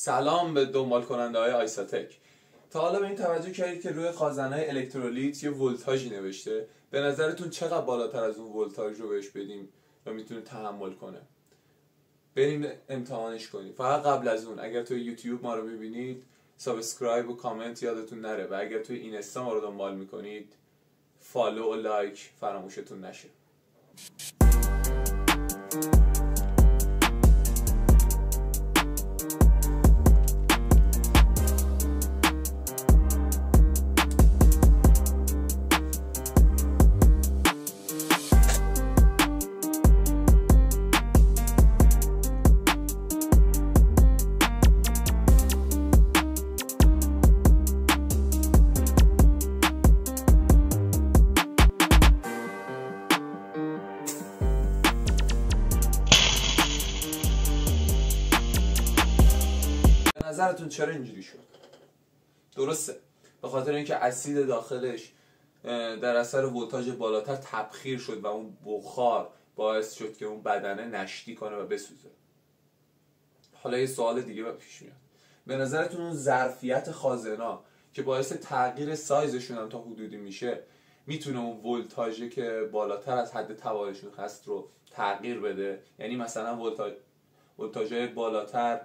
سلام به دنبال کننده های آیساتک. تا حالا به این توجه کردید که روی خازن‌های الکترولیت یه ولتاژی نوشته؟ به نظرتون چقدر بالاتر از اون ولتاژ رو بهش بدیم و میتونه تحمل کنه؟ بریم امتحانش کنیم. فقط قبل از اون اگر توی یوتیوب ما رو ببینید سابسکرایب و کامنت یادتون نره و اگر توی اینستا ما رو دنبال میکنید فالو و لایک فراموشتون نشه. نظرتون چرا اینجوری شد؟ درسته، به خاطر اینکه اسید داخلش در اثر ولتاژ بالاتر تبخیر شد و اون بخار باعث شد که اون بدنه نشتی کنه و بسوزه. حالا یه سوال دیگه پیش میاد، به نظرتون اون ظرفیت خازنا که باعث تغییر سایزشون هم تا حدودی میشه میتونه اون ولتاژی که بالاتر از حد توانشون هست رو تغییر بده؟ یعنی مثلا ولتاژهای بالاتر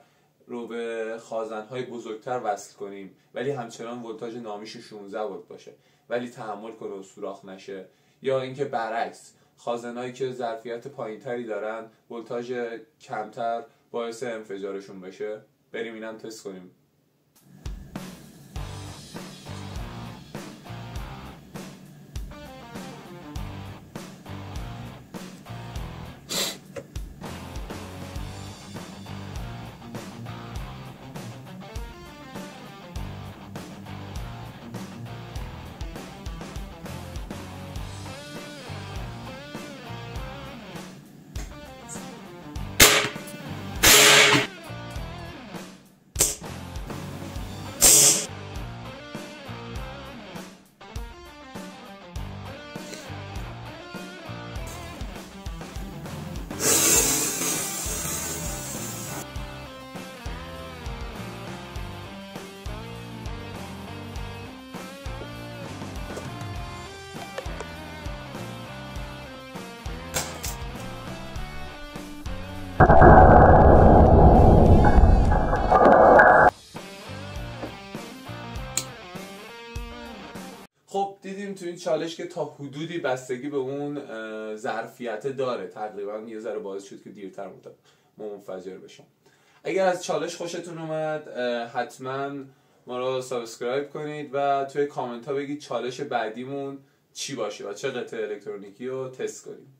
رو به خازن‌های بزرگتر وصل کنیم ولی همچنان ولتاژ نامیش 16 ولت باشه ولی تحمل کنه و سوراخ نشه، یا اینکه برعکس خازن‌هایی که ظرفیت پایینتری دارن ولتاژ کمتر باعث انفجارشون بشه؟ بریم اینم تست کنیم. خب دیدیم تو این چالش که تا حدودی بستگی به اون ظرفیت داره، تقریبا یه ذره باعث شد که دیرتر منفجر بشم. اگر از چالش خوشتون اومد حتما ما رو سابسکرایب کنید و توی کامنت ها بگید چالش بعدیمون چی باشه و چه قطعه الکترونیکی رو تست کنیم.